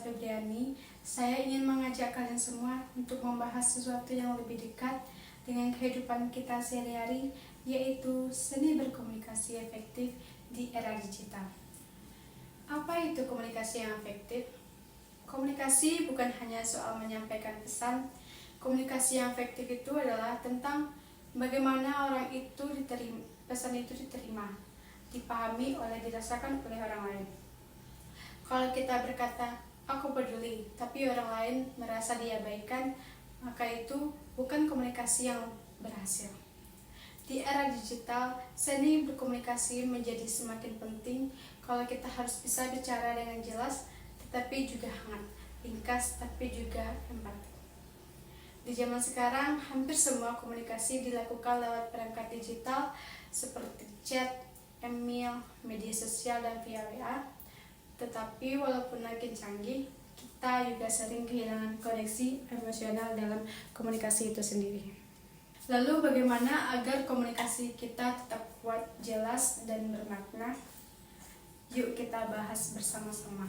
Febriani. Saya ingin mengajak kalian semua untuk membahas sesuatu yang lebih dekat dengan kehidupan kita sehari-hari, yaitu seni berkomunikasi efektif di era digital. Apa itu komunikasi yang efektif? Komunikasi bukan hanya soal menyampaikan pesan. Komunikasi yang efektif itu adalah tentang bagaimana pesan itu diterima, dipahami dirasakan oleh orang lain. Kalau kita berkata, aku peduli, tapi orang lain merasa diabaikan, maka itu bukan komunikasi yang berhasil. Di era digital, seni berkomunikasi menjadi semakin penting kalau kita harus bisa bicara dengan jelas, tetapi juga hangat, ringkas, tapi juga empati. Di zaman sekarang, hampir semua komunikasi dilakukan lewat perangkat digital seperti chat, email, media sosial, dan via WA. Tetapi walaupun makin canggih, kita juga sering kehilangan koneksi emosional dalam komunikasi itu sendiri. Lalu bagaimana agar komunikasi kita tetap kuat, jelas, dan bermakna? Yuk kita bahas bersama-sama.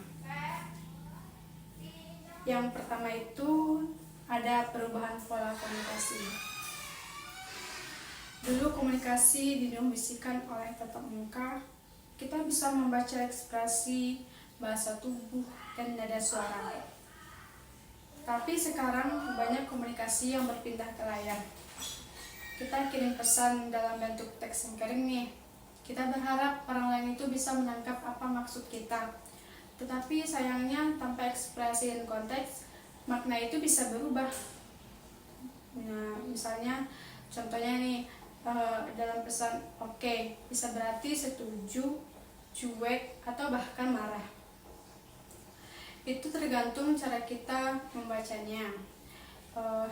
Yang pertama itu ada perubahan pola komunikasi. Dulu komunikasi didominasikan oleh tatap muka. Kita bisa membaca ekspresi, bahasa tubuh, dan nada suara. Tapi sekarang banyak komunikasi yang berpindah ke layar. Kita kirim pesan dalam bentuk teks yang kering nih. Kita berharap orang lain itu bisa menangkap apa maksud kita. Tetapi sayangnya tanpa ekspresi dan konteks, makna itu bisa berubah. Nah, misalnya contohnya nih, dalam pesan oke, bisa berarti setuju, cuek, atau bahkan marah. Itu tergantung cara kita membacanya.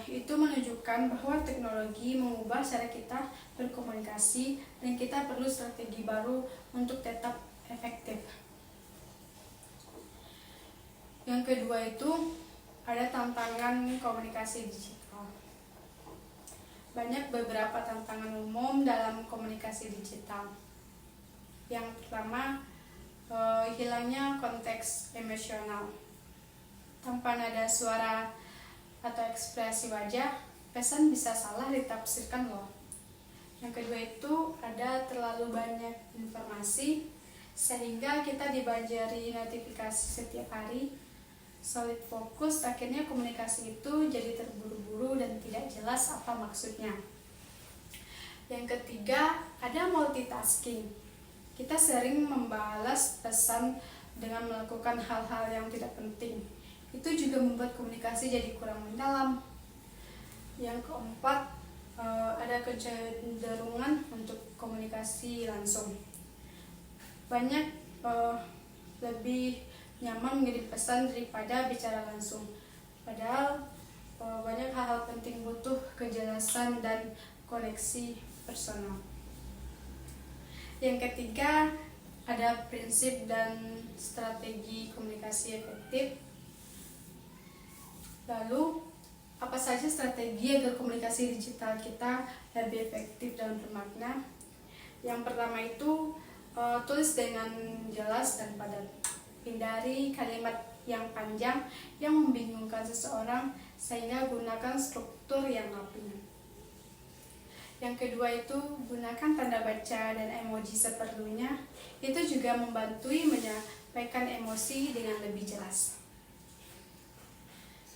Itu menunjukkan bahwa teknologi mengubah cara kita berkomunikasi dan kita perlu strategi baru untuk tetap efektif. Yang kedua itu ada tantangan komunikasi digital. Banyak beberapa tantangan umum dalam komunikasi digital. Yang pertama, hilangnya konteks emosional. Tanpa nada suara atau ekspresi wajah, pesan bisa salah ditafsirkan loh. Yang kedua itu ada terlalu banyak informasi sehingga kita dibanjiri notifikasi setiap hari. Sulit fokus, akhirnya komunikasi itu jadi terburu-buru dan tidak jelas apa maksudnya. Yang ketiga ada multitasking. Kita sering membalas pesan dengan melakukan hal-hal yang tidak penting. Itu juga membuat komunikasi jadi kurang mendalam. Yang keempat, ada kecenderungan untuk komunikasi langsung. Banyak lebih nyaman mengirim pesan daripada bicara langsung. Padahal banyak hal-hal penting butuh kejelasan dan koneksi personal. Yang ketiga, ada prinsip dan strategi komunikasi efektif. Lalu, apa saja strategi agar komunikasi digital kita lebih efektif dan bermakna? Yang pertama itu, tulis dengan jelas dan padat. Hindari kalimat yang panjang yang membingungkan seseorang, sehingga gunakan struktur yang rapi. Yang kedua itu, gunakan tanda baca dan emoji seperlunya. Itu juga membantu menyampaikan emosi dengan lebih jelas.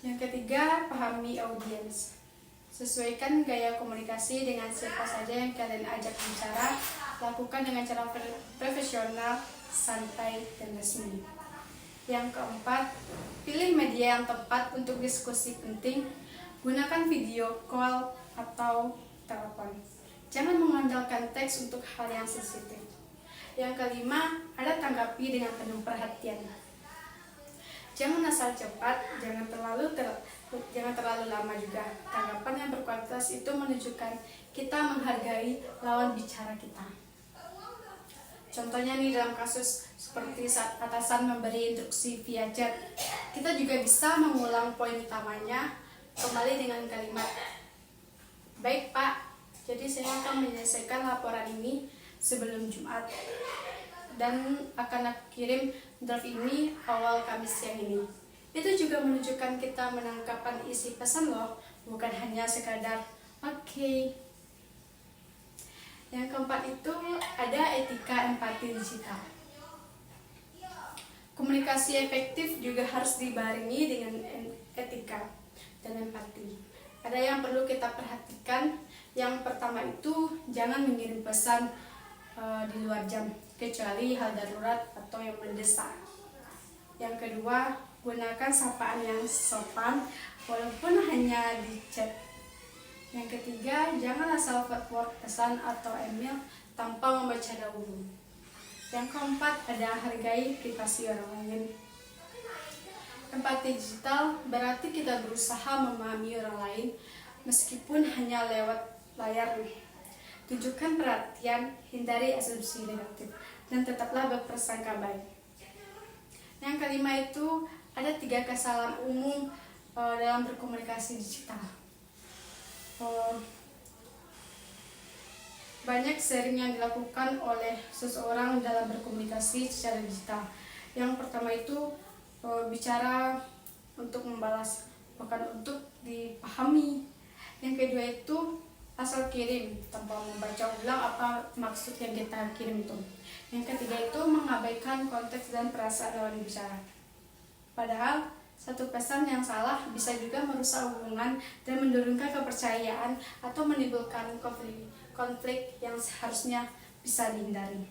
Yang ketiga, pahami audiens. Sesuaikan gaya komunikasi dengan siapa saja yang kalian ajak bicara. Lakukan dengan cara profesional, santai, dan resmi. Yang keempat, pilih media yang tepat untuk diskusi penting. Gunakan video call atau telepon. Jangan mengandalkan teks untuk hal yang sensitif. Yang kelima, ada tanggapi dengan penuh perhatian. Jangan asal cepat, jangan terlalu lama juga. Tanggapan yang berkualitas itu menunjukkan kita menghargai lawan bicara kita. Contohnya nih dalam kasus seperti saat atasan memberi instruksi via chat, kita juga bisa mengulang poin utamanya kembali dengan kalimat, "Baik Pak, jadi saya akan menyelesaikan laporan ini sebelum Jumat dan akan kirim draft ini awal Kamis siang ini. Itu juga menunjukkan kita menangkapkan isi pesan loh, bukan hanya sekadar oke. Yang keempat itu ada etika empati digital. Komunikasi efektif juga harus dibarengi dengan etika dan empati. Ada yang perlu kita perhatikan. Yang pertama itu jangan mengirim pesan di luar jam, kecuali hal darurat atau yang mendesak. Yang kedua, gunakan sapaan yang sopan walaupun hanya di chat. Yang ketiga, jangan asal forward pesan atau email tanpa membaca dahulu. Yang keempat, ada hargai privasi orang lain. Empati digital berarti kita berusaha memahami orang lain meskipun hanya lewat layar. Tunjukkan perhatian, hindari asumsi negatif, dan tetaplah berprasangka baik. Yang kelima itu ada 3 kesalahan umum dalam berkomunikasi digital. Banyak sering yang dilakukan oleh seseorang dalam berkomunikasi secara digital. Yang pertama itu bicara untuk membalas, bukan untuk dipahami. Yang kedua itu asal kirim tanpa membaca ulang apa maksud yang kita kirim itu. Yang ketiga itu mengabaikan konteks dan perasaan lawan bicara. Padahal satu pesan yang salah bisa juga merusak hubungan dan menurunkan kepercayaan atau menimbulkan konflik yang seharusnya bisa dihindari.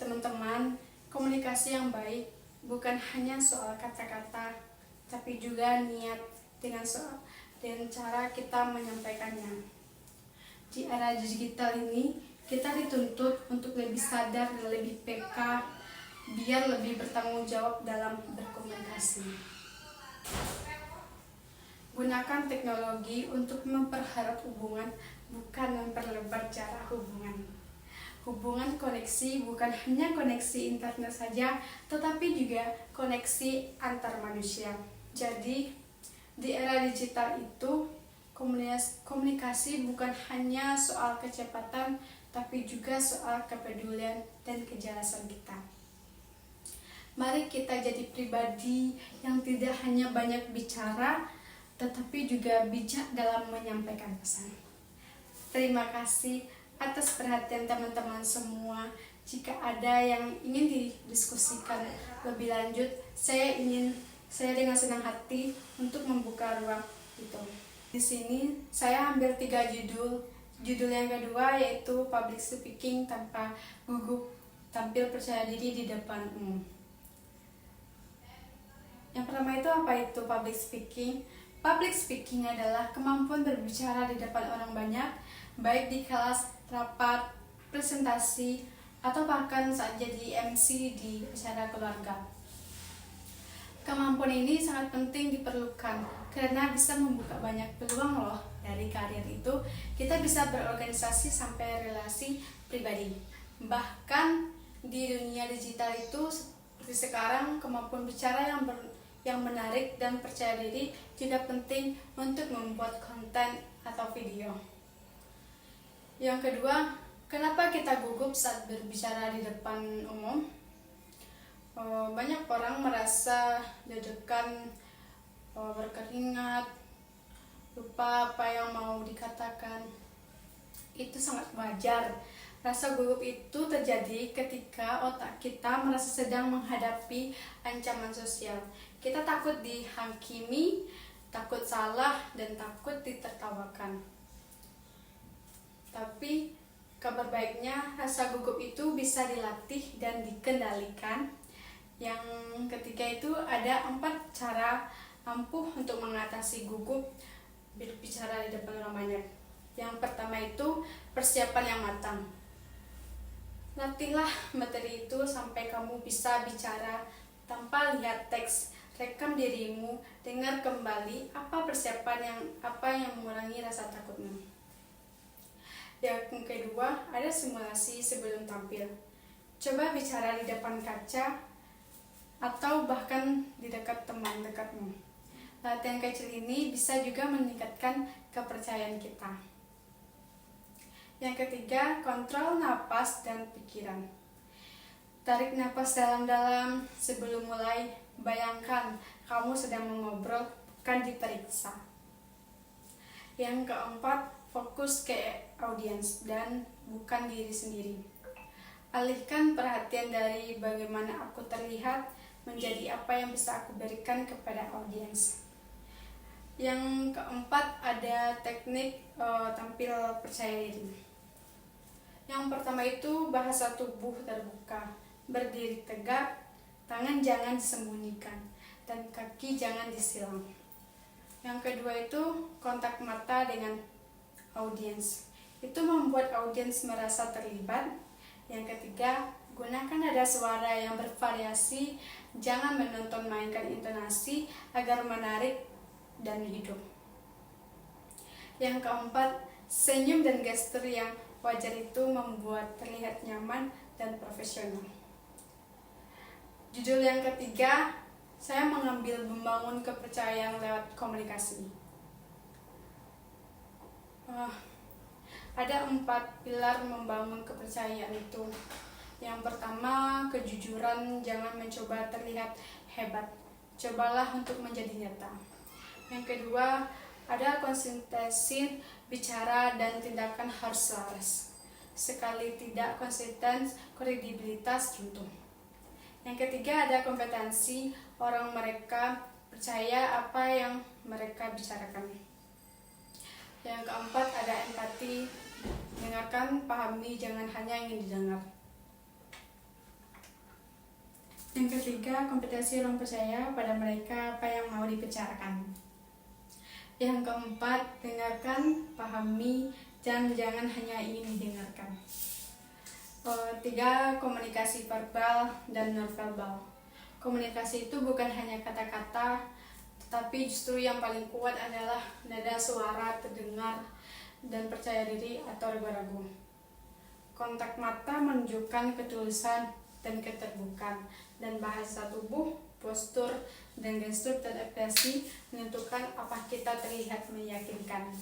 Teman-teman, komunikasi yang baik bukan hanya soal kata-kata, tapi juga niat dengan cara kita menyampaikannya. Di era digital ini, kita dituntut untuk lebih sadar dan lebih peka, biar lebih bertanggung jawab dalam berkomunikasi. Gunakan teknologi untuk memperharap hubungan, bukan memperlebar jarak hubungan. Hubungan koneksi bukan hanya koneksi internet saja, tetapi juga koneksi antar manusia. Jadi, di era digital itu, komunikasi bukan hanya soal kecepatan, tapi juga soal kepedulian dan kejelasan kita. Mari kita jadi pribadi yang tidak hanya banyak bicara, tetapi juga bijak dalam menyampaikan pesan. Terima kasih atas perhatian teman-teman semua. Jika ada yang ingin didiskusikan lebih lanjut, saya dengan senang hati untuk membuka ruang itu. Di sini saya ambil 3 judul. Judul yang kedua yaitu public speaking tanpa gugup, tampil percaya diri di depan umum. Yang pertama itu apa itu public speaking? Public speaking adalah kemampuan berbicara di depan orang banyak, baik di kelas, rapat, presentasi, atau bahkan saat jadi MC di acara keluarga. Kemampuan ini sangat penting diperlukan karena bisa membuka banyak peluang loh. Dari karir itu kita bisa berorganisasi sampai relasi pribadi. Bahkan di dunia digital itu seperti sekarang, kemampuan bicara yang menarik dan percaya diri juga penting untuk membuat konten atau video. Yang kedua, kenapa kita gugup saat berbicara di depan umum? Banyak orang merasa deg-degan, berkeringat, lupa apa yang mau dikatakan. Itu sangat wajar. Rasa gugup itu terjadi ketika otak kita merasa sedang menghadapi ancaman sosial. Kita takut dihakimi, takut salah, dan takut ditertawakan. Tapi kabar baiknya, rasa gugup itu bisa dilatih dan dikendalikan. Yang ketiga itu ada 4 cara ampuh untuk mengatasi gugup berbicara di depan orang banyak. Yang pertama itu persiapan yang matang. Latihlah materi itu sampai kamu bisa bicara tanpa lihat teks. Rekam dirimu, dengar kembali apa yang mengurangi rasa takutmu. Yang kedua ada simulasi sebelum tampil. Coba bicara di depan kaca atau bahkan di dekat teman dekatmu. Latihan kecil ini bisa juga meningkatkan kepercayaan kita. Yang ketiga, kontrol napas dan pikiran. Tarik napas dalam-dalam sebelum mulai. Bayangkan kamu sedang mengobrol, bukan diperiksa. Yang keempat, fokus ke audiens dan bukan diri sendiri. Alihkan perhatian dari bagaimana aku terlihat menjadi apa yang bisa aku berikan kepada audiens. Yang keempat, ada teknik tampil percaya diri. Yang pertama itu bahasa tubuh terbuka, berdiri tegak, tangan jangan disembunyikan, dan kaki jangan disilang. Yang kedua itu kontak mata dengan audiens. Itu membuat audiens merasa terlibat. Yang ketiga, gunakan nada suara yang bervariasi, jangan menonton mainkan intonasi agar menarik dan hidup. Yang keempat, senyum dan gestur yang wajar itu membuat terlihat nyaman dan profesional. Judul yang ketiga, saya mengambil membangun kepercayaan lewat komunikasi. Ada 4 pilar membangun kepercayaan itu. Yang pertama, kejujuran, jangan mencoba terlihat hebat. Cobalah untuk menjadi nyata. Yang kedua, ada konsistensi, bicara dan tindakan harus selaras. Sekali tidak konsisten, kredibilitas runtuh. Yang ketiga, ada kompetensi, orang mereka percaya apa yang mereka bicarakan. Yang keempat, ada empati, dengarkan, pahami, jangan hanya ingin didengar. Yang ketiga, kompetensi orang percaya pada mereka apa yang mau dibicarakan. Yang keempat, dengarkan, pahami, jangan hanya ingin didengarkan. 3, komunikasi verbal dan non-verbal. Komunikasi itu bukan hanya kata-kata, tetapi justru yang paling kuat adalah nada suara terdengar dan percaya diri atau ragu-ragu. Kontak mata menunjukkan ketulusan dan keterbukaan, dan bahasa tubuh, postur, dan gestur dan ekspresi menentukan apa kita terlihat meyakinkan.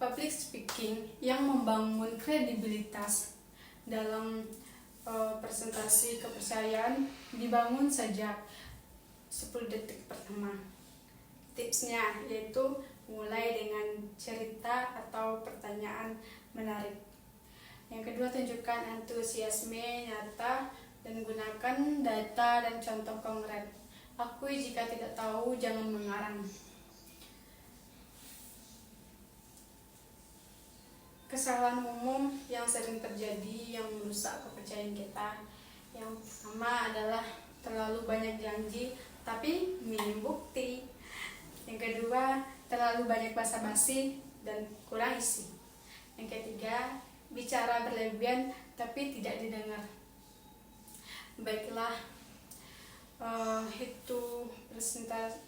Public speaking yang membangun kredibilitas dalam presentasi kepercayaan dibangun sejak 10 detik pertama. Tipsnya yaitu mulai dengan cerita atau pertanyaan menarik. Yang kedua, tunjukkan antusiasme nyata dan gunakan data dan contoh konkret. Akui jika tidak tahu, jangan mengarang. Kesalahan umum yang sering terjadi yang merusak kepercayaan kita. Yang pertama adalah terlalu banyak janji tapi minim bukti. Yang kedua, terlalu banyak basa-basi dan kurang isi. Yang ketiga, bicara berlebihan tapi tidak didengar. Baiklah, itu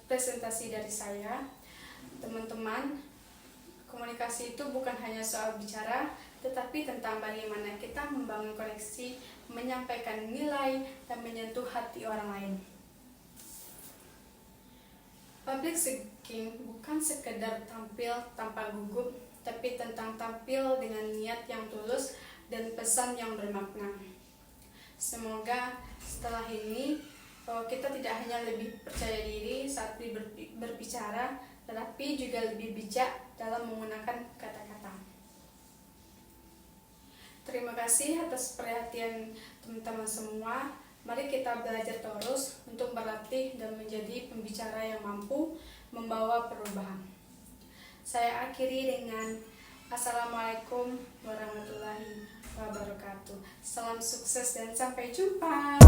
presentasi dari saya. Teman-teman, komunikasi itu bukan hanya soal bicara, tetapi tentang bagaimana kita membangun koneksi, menyampaikan nilai, dan menyentuh hati orang lain. Public speaking bukan sekedar tampil tanpa gugup, tapi tentang tampil dengan niat yang tulus dan pesan yang bermakna. Semoga setelah ini kita tidak hanya lebih percaya diri saat berbicara, tetapi juga lebih bijak dalam menggunakan kata-kata. Terima kasih atas perhatian teman-teman semua. Mari kita belajar terus untuk berlatih dan menjadi pembicara yang mampu membawa perubahan. Saya akhiri dengan Assalamualaikum warahmatullahi wabarakatuh. Salam sukses dan sampai jumpa.